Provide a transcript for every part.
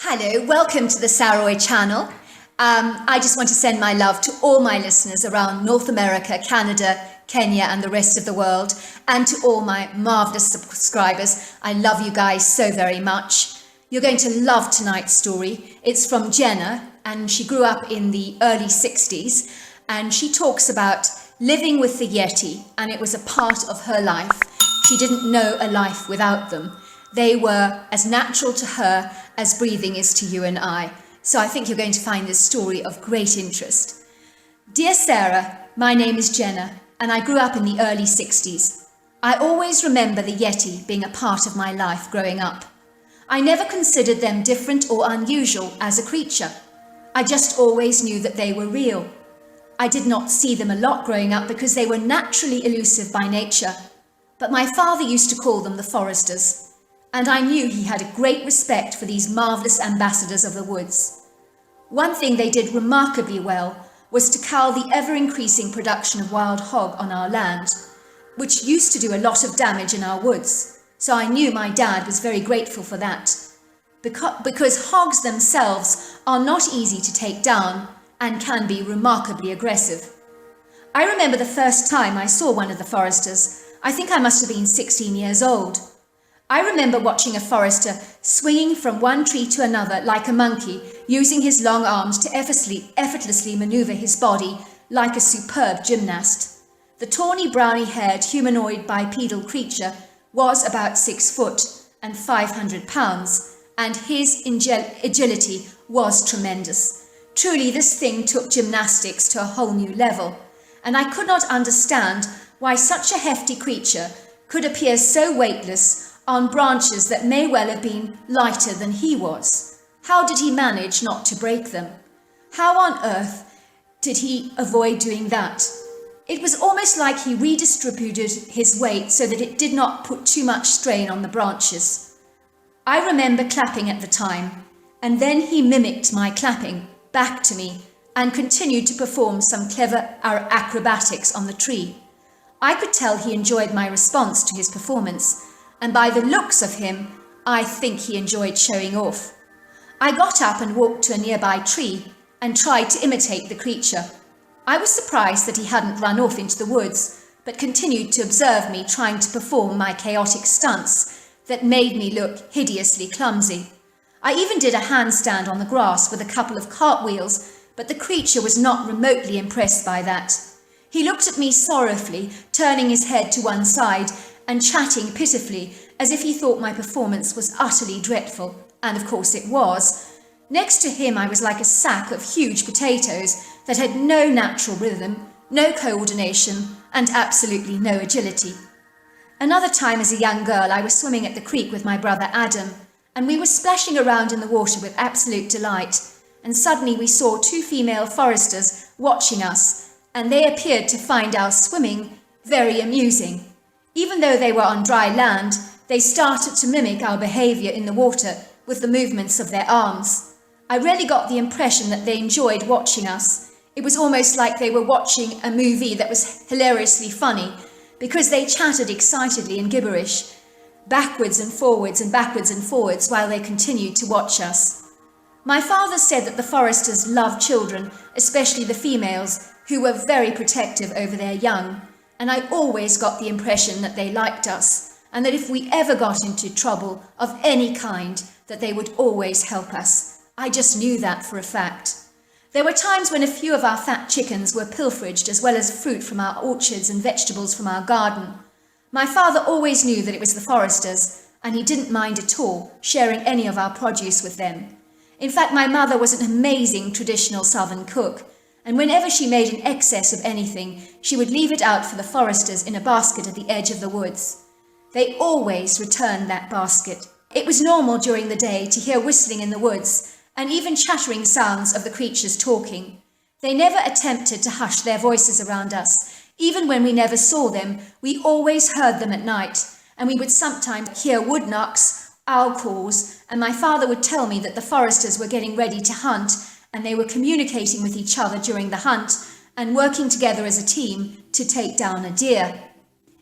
Hello, welcome to the Saroy channel. I just want to send my love to all my listeners around North America, Canada, Kenya and the rest of the world, and to all my marvellous subscribers. I love you guys so very much. You're going to love tonight's story. It's from Jenna, and she grew up in the early 60s, and she talks about living with the Yeti, and it was a part of her life. She didn't know a life without them. They were as natural to her as breathing is to you and I. So I think you're going to find this story of great interest. Dear Sarah, my name is Jenna, and I grew up in the early 60s. I always remember the Yeti being a part of my life growing up. I never considered them different or unusual as a creature. I just always knew that they were real. I did not see them a lot growing up because they were naturally elusive by nature. But my father used to call them the foresters, and I knew he had a great respect for these marvellous ambassadors of the woods. One thing they did remarkably well was to cull the ever-increasing production of wild hog on our land, which used to do a lot of damage in our woods, so I knew my dad was very grateful for that. Because hogs themselves are not easy to take down and can be remarkably aggressive. I remember the first time I saw one of the foresters. I think I must have been 16 years old. I remember watching a forester swinging from one tree to another like a monkey, using his long arms to effortlessly maneuver his body like a superb gymnast. The tawny, browny-haired, humanoid bipedal creature was about 6 foot and 500 pounds, and his agility was tremendous. Truly, this thing took gymnastics to a whole new level, and I could not understand why such a hefty creature could appear so weightless on branches that may well have been lighter than he was. How did he manage not to break them? How on earth did he avoid doing that? It was almost like he redistributed his weight so that it did not put too much strain on the branches. I remember clapping at the time, and then he mimicked my clapping back to me and continued to perform some clever acrobatics on the tree. I could tell he enjoyed my response to his performance, and by the looks of him, I think he enjoyed showing off. I got up and walked to a nearby tree and tried to imitate the creature. I was surprised that he hadn't run off into the woods, but continued to observe me trying to perform my chaotic stunts that made me look hideously clumsy. I even did a handstand on the grass with a couple of cartwheels, but the creature was not remotely impressed by that. He looked at me sorrowfully, turning his head to one side and chatting pitifully as if he thought my performance was utterly dreadful, and of course it was. Next to him I was like a sack of huge potatoes that had no natural rhythm, no coordination, and absolutely no agility. Another time as a young girl I was swimming at the creek with my brother Adam, and we were splashing around in the water with absolute delight, and suddenly we saw 2 female foresters watching us, and they appeared to find our swimming very amusing. Even though they were on dry land, they started to mimic our behaviour in the water with the movements of their arms. I really got the impression that they enjoyed watching us. It was almost like they were watching a movie that was hilariously funny, because they chatted excitedly in gibberish, backwards and forwards and backwards and forwards while they continued to watch us. My father said that the foresters loved children, especially the females, who were very protective over their young. And I always got the impression that they liked us, and that if we ever got into trouble of any kind, that they would always help us. I just knew that for a fact. There were times when a few of our fat chickens were pilferaged, as well as fruit from our orchards and vegetables from our garden. My father always knew that it was the foresters, and he didn't mind at all sharing any of our produce with them. In fact, my mother was an amazing traditional southern cook, and whenever she made an excess of anything, she would leave it out for the foresters in a basket at the edge of the woods. They always returned that basket. It was normal during the day to hear whistling in the woods, and even chattering sounds of the creatures talking. They never attempted to hush their voices around us. Even when we never saw them, we always heard them at night, and we would sometimes hear wood knocks, owl calls, and my father would tell me that the foresters were getting ready to hunt, and they were communicating with each other during the hunt and working together as a team to take down a deer.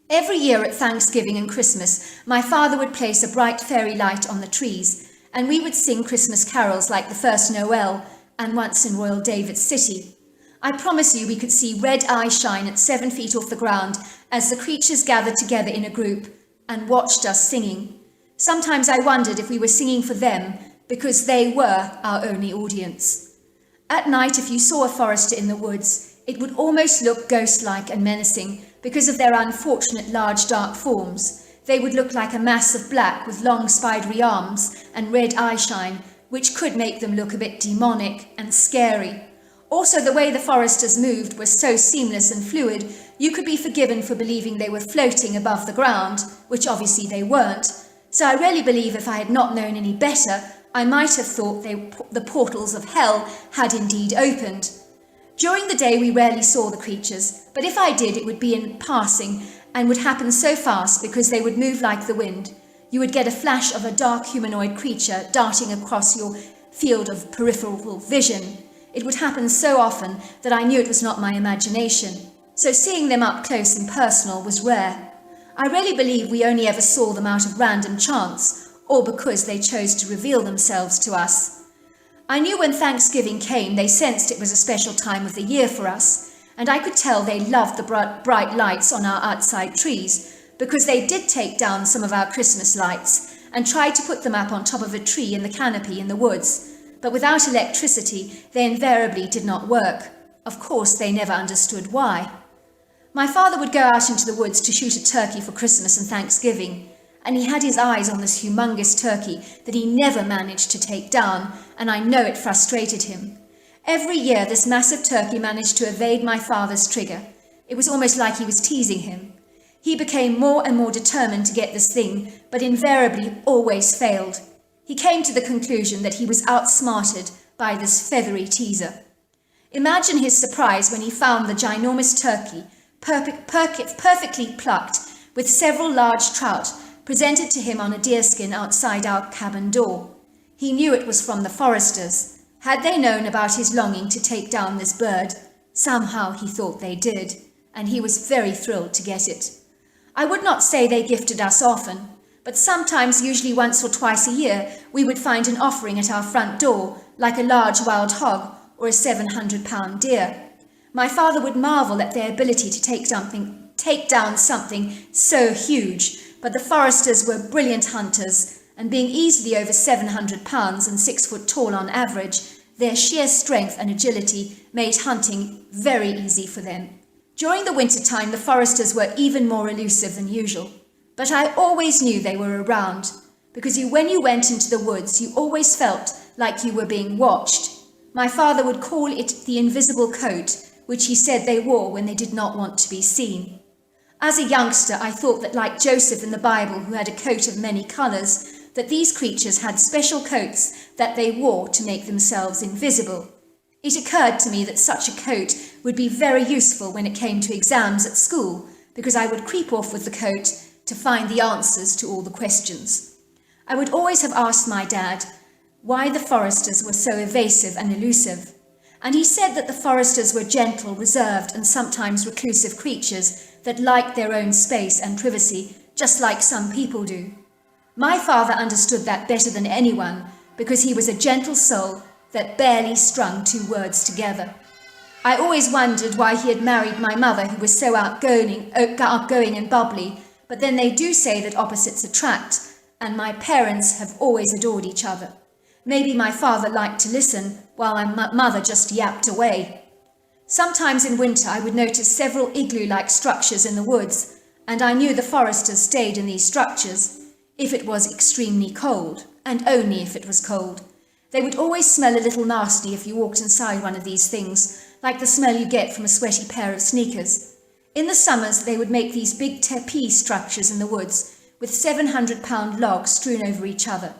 Every year at Thanksgiving and Christmas, my father would place a bright fairy light on the trees, and we would sing Christmas carols like the first Noel and Once in Royal David's City. I promise you we could see red eyes shine at 7 feet off the ground as the creatures gathered together in a group and watched us singing. Sometimes I wondered if we were singing for them because they were our only audience. At night, if you saw a forester in the woods, it would almost look ghost-like and menacing because of their unfortunate large dark forms. They would look like a mass of black with long spidery arms and red eyeshine, which could make them look a bit demonic and scary. Also, the way the foresters moved was so seamless and fluid, you could be forgiven for believing they were floating above the ground, which obviously they weren't. So I really believe if I had not known any better, I might have thought the portals of hell had indeed opened. During the day we rarely saw the creatures, but if I did it would be in passing and would happen so fast because they would move like the wind. You would get a flash of a dark humanoid creature darting across your field of peripheral vision. It would happen so often that I knew it was not my imagination. So seeing them up close and personal was rare. I really believe we only ever saw them out of random chance, or because they chose to reveal themselves to us. I knew when Thanksgiving came they sensed it was a special time of the year for us, and I could tell they loved the bright lights on our outside trees, because they did take down some of our Christmas lights and tried to put them up on top of a tree in the canopy in the woods. But without electricity, they invariably did not work. Of course, they never understood why. My father would go out into the woods to shoot a turkey for Christmas and Thanksgiving, and he had his eyes on this humongous turkey that he never managed to take down, and I know it frustrated him. Every year, this massive turkey managed to evade my father's trigger. It was almost like he was teasing him. He became more and more determined to get this thing, but invariably always failed. He came to the conclusion that he was outsmarted by this feathery teaser. Imagine his surprise when he found the ginormous turkey, perfectly plucked, with several large trout, presented to him on a deerskin outside our cabin door. He knew it was from the foresters. Had they known about his longing to take down this bird? Somehow he thought they did, and he was very thrilled to get it. I would not say they gifted us often, but sometimes, usually once or twice a year, we would find an offering at our front door, like a large wild hog or a 700-pound deer. My father would marvel at their ability to take down something so huge, but the foresters were brilliant hunters, and being easily over 700 pounds and 6 foot tall on average, their sheer strength and agility made hunting very easy for them. During the winter time, the foresters were even more elusive than usual. But I always knew they were around, because when you went into the woods, you always felt like you were being watched. My father would call it the invisible coat, which he said they wore when they did not want to be seen. As a youngster, I thought that like Joseph in the Bible, who had a coat of many colours, that these creatures had special coats that they wore to make themselves invisible. It occurred to me that such a coat would be very useful when it came to exams at school, because I would creep off with the coat to find the answers to all the questions. I would always have asked my dad why the foresters were so evasive and elusive, and he said that the foresters were gentle, reserved, and sometimes reclusive creatures that liked their own space and privacy, just like some people do. My father understood that better than anyone, because he was a gentle soul that barely strung 2 words together. I always wondered why he had married my mother, who was so outgoing and bubbly, but then they do say that opposites attract, and my parents have always adored each other. Maybe my father liked to listen, while my mother just yapped away. Sometimes in winter I would notice several igloo-like structures in the woods, and I knew the foresters stayed in these structures if it was extremely cold, and only if it was cold. They would always smell a little nasty if you walked inside one of these things, like the smell you get from a sweaty pair of sneakers. In the summers, they would make these big teepee structures in the woods with 700-pound logs strewn over each other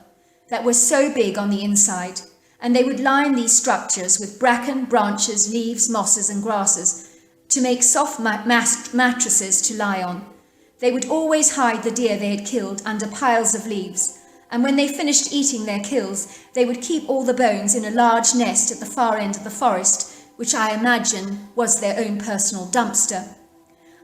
that were so big on the inside, and they would line these structures with bracken, branches, leaves, mosses, and grasses to make soft mattresses to lie on. They would always hide the deer they had killed under piles of leaves, and when they finished eating their kills, they would keep all the bones in a large nest at the far end of the forest, which I imagine was their own personal dumpster.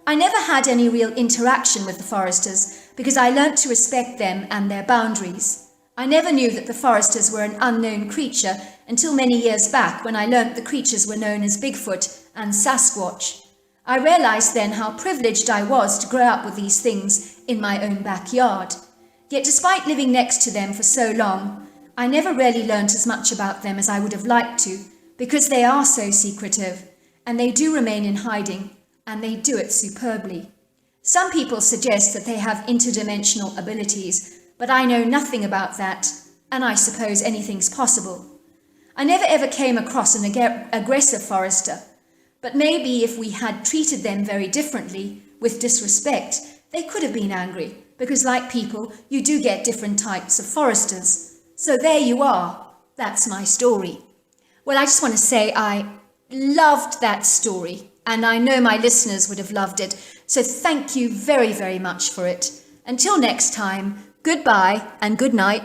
I never had any real interaction with the foresters because I learnt to respect them and their boundaries. I never knew that the foresters were an unknown creature until many years back when I learnt the creatures were known as Bigfoot and Sasquatch. I realised then how privileged I was to grow up with these things in my own backyard. Yet despite living next to them for so long, I never really learnt as much about them as I would have liked to, because they are so secretive, and they do remain in hiding, and they do it superbly. Some people suggest that they have interdimensional abilities, but I know nothing about that, and I suppose anything's possible. I never ever came across an aggressive forester, but maybe if we had treated them very differently, with disrespect, they could have been angry, because like people, you do get different types of foresters. So there you are. That's my story. Well, I just want to say I loved that story, and I know my listeners would have loved it. So thank you very, very much for it. Until next time, goodbye and good night.